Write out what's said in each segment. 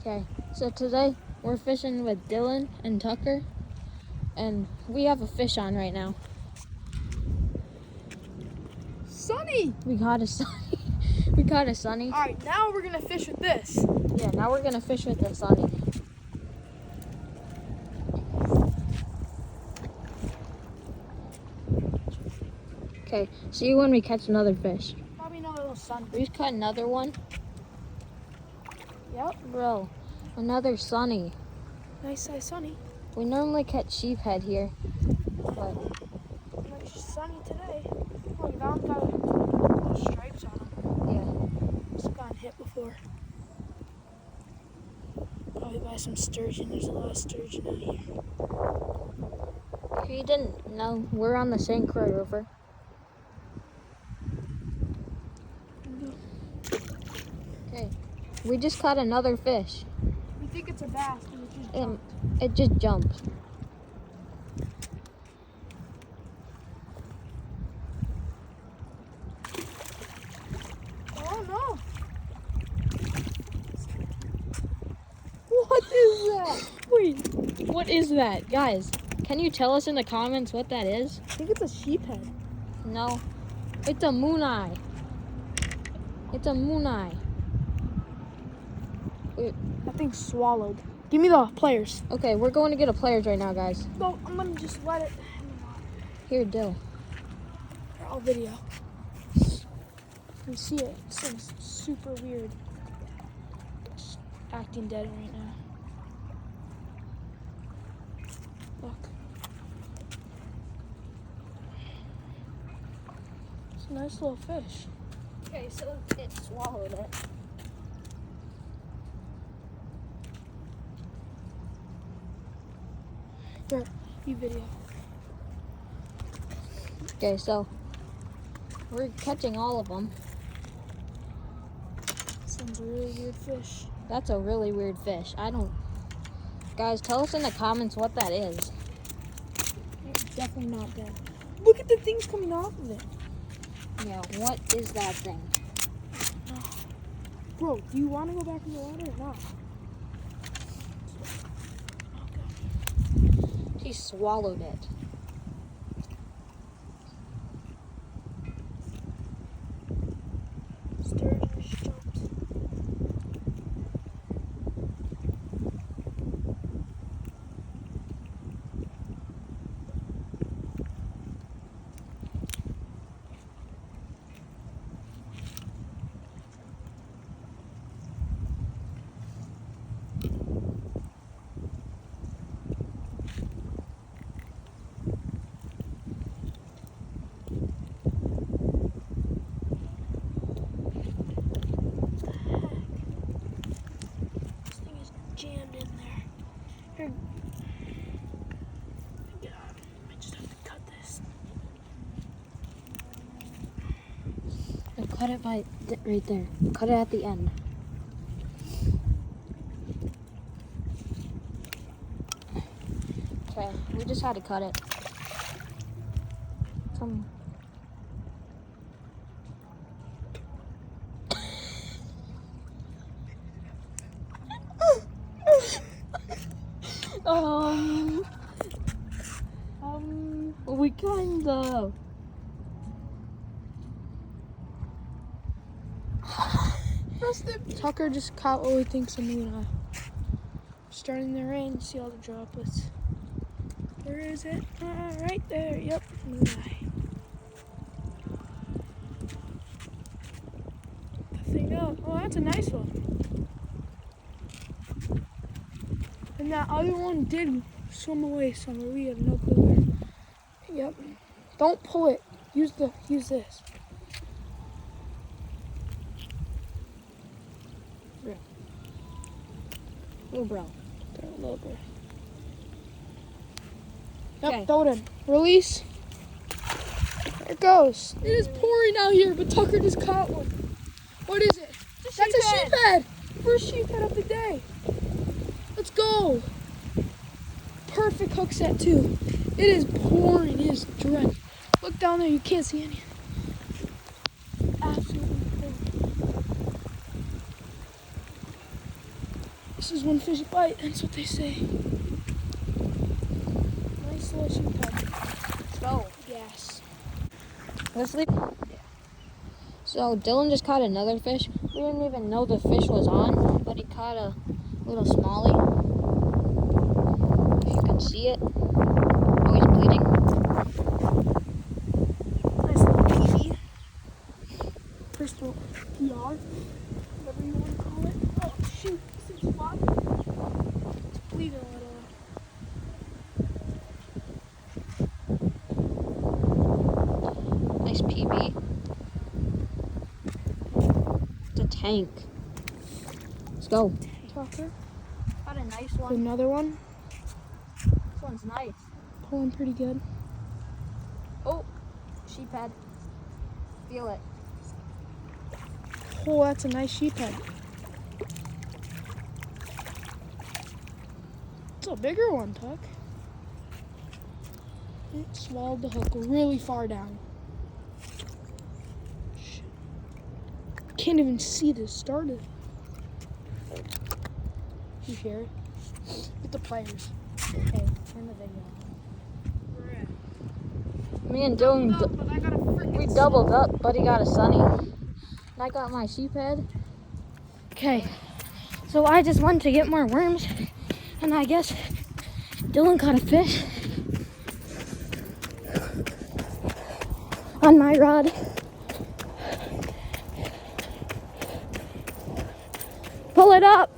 Okay, so today we're fishing with Dylan and Tucker, and we have a fish on right now. Sunny! We caught a sunny. We caught a sunny. All right, now we're gonna fish with this. Yeah, now we're gonna fish with the sunny. Okay, see you when we catch another fish. Probably another little sunny. We just caught another one. Yep. Bro, another sunny. Nice size sunny. We normally catch sheephead here, but Nice sunny today. Look, that one's got little stripes on them. yeah. It's gotten hit before. Probably by some sturgeon. There's a lot of sturgeon out here. If you didn't know, we're on the St. Croix River. Okay, we just caught another fish. We think it's a bass, but it just And jumped. it just jumped. Oh no! What is that? Wait, what is that? Guys, can you tell us in the comments what that is? I think it's a sheephead. No, it's a moon eye. It's a moon eye. That thing's swallowed. Give me the pliers. Okay, we're going to get a pliers right now, guys. No, I'm gonna just let it. Here, Dill. I'll video. You see it. This thing's super weird. It's acting dead right now. Look. It's a nice little fish. Okay, so it swallowed it. Here, you video. Okay, so we're catching all of them. This one's a really weird fish. That's a really weird fish. Guys, tell us in the comments what that is. It's definitely not dead. Look at the things coming off of it. Yeah, what is that thing? Bro, do you want to go back in the water or not? He swallowed it. Sturgeon just jumped. Jammed in there. Here. Yeah, I might just have to cut this. And cut it right there. Cut it at the end. Okay, we just had to cut it. Come. We kind of. Tucker just caught what we think's a moon eye. Starting the rain, see all the droplets. Where is it? Right there. Yep, moon eye. The thing up. Oh, that's a nice one. And that other one did swim away somewhere. We have no clue where. Yep. Don't pull it. Use this. Oh, bro. Throw it a little bit. Okay. Yep, throw it in. Release. There it goes. It is pouring out here, but Tucker just caught one. What is it? That's a sheephead. First sheephead of the day. Let's go. Perfect hook set too. It is pouring. It is drenched. Look down there. You can't see any. Absolutely pouring. This is when fish bite. That's what they say. Nice little sheephead. Let's go. Yes. Let's leave. So Dylan just caught another fish. We didn't even know the fish was on, but he caught a little smallie. If you can see it. Oh, he's bleeding. Nice little PB. Crystal PR. Whatever you want to call it. Oh shoot, this is flopping. It's bleeding a little. Nice PB. It's a tank. Let's go. Tucker. Got a nice one. Another one. This one's nice. Pulling pretty good. Oh, sheephead. Feel it. Oh, that's a nice sheephead. It's a bigger one, Tuck. It swallowed the hook really far down. Shit. Can't even see this started. You hear it? Get the pliers. Okay, turn the video. Me and Dylan, we doubled up. Buddy got a sunny. And I got my sheephead. Okay, so I just wanted to get more worms. And I guess Dylan caught a fish on my rod. Pull it up.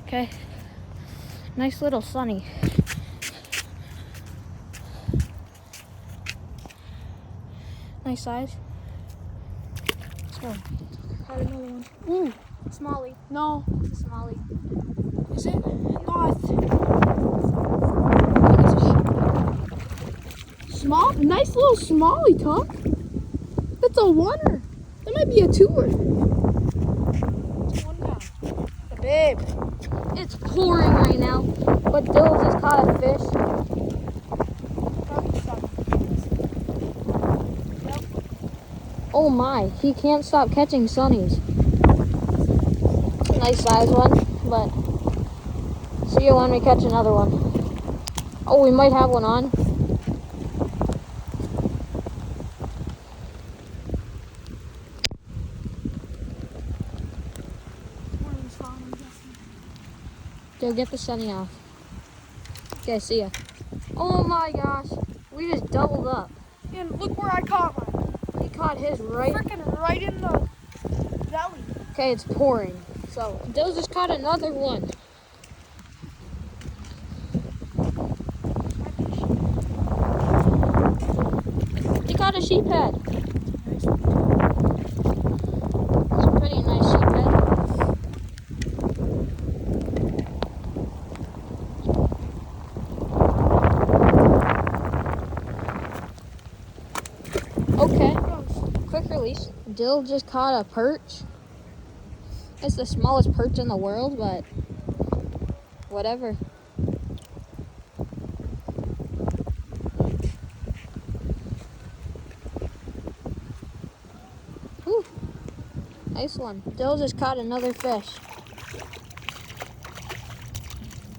Okay, nice little sunny. Nice size. Let's go. Got another one. Ooh, Smallie. no. It's a smallie. Is it? Not. Small, nice little smallie, Tuck. That's a oneer. That might be a twoer. It's one guy. The babe. It's pouring right now, but Dylan just caught a fish. Oh my, he can't stop catching sunnies. It's a nice size one, but see you when we catch another one. Oh, we might have one on. Go get the sunny off. Okay, see ya. Oh my gosh, we just doubled up. And look where I caught mine. He caught his right. Freaking right in the belly. Okay, it's pouring. So Dill just caught another one. He caught a sheephead. It's a pretty nice sheephead. Okay, quick release. Dill just caught a perch. It's the smallest perch in the world, but whatever. Whew. Nice one. Dill just caught another fish.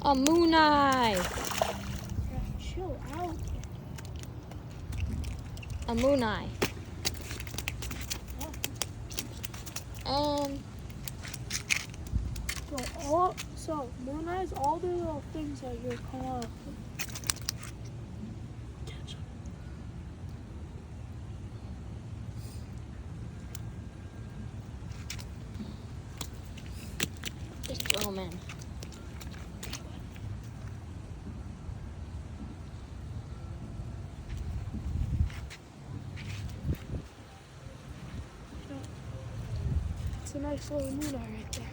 A moon eye. Chill out. A moon eye. So moon eyes, all the little things that you're come off. Catch them. Just throw them in. It's a nice little moon eye right there.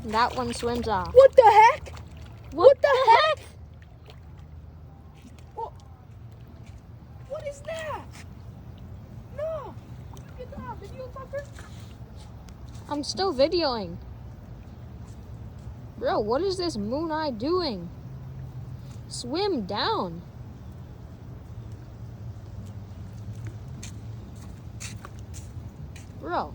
That one swims off. What the heck? What the heck? What is that? No. Get that video, Tucker. I'm still videoing. Bro, what is this moon eye doing? Swim down. Bro.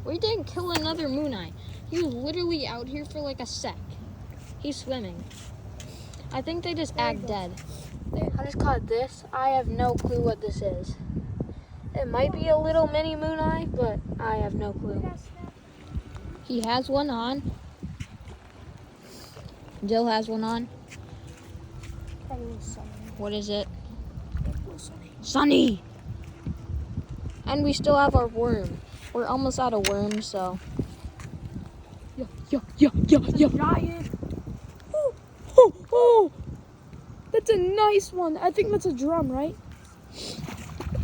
We didn't kill another moon eye. He was literally out here for like a sec. He's swimming. I think they just act dead. I just caught this. I have no clue what this is. It might be a little mini moon eye, but I have no clue. He has one on. Jill has one on. What is it? Sunny! And we still have our worm. We're almost out of worms, so. Yeah. Giant. Oh. That's a nice one. I think that's a drum, right?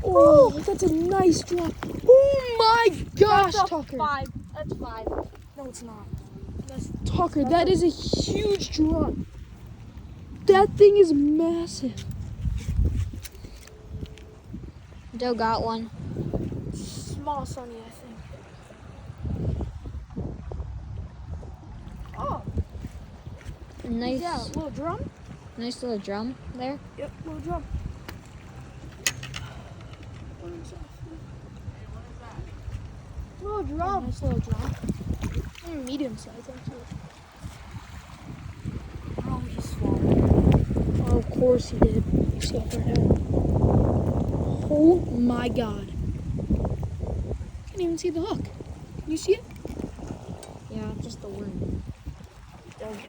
Oh, that's a nice drum. Oh my gosh, Tucker. 5. That's 5. No, it's not. Tucker, that is a huge drum. That thing is massive. Joe got one. Small Sunny, I think. Oh. Nice. Yeah, little drum. Nice little drum there. Yep, little drum. Little drum. Nice little drum. Medium size, actually. Oh, he swallowed. Oh, of course he did. You see it right now. Oh my God. Can't even see the hook. Can you see it? Yeah, just the worm.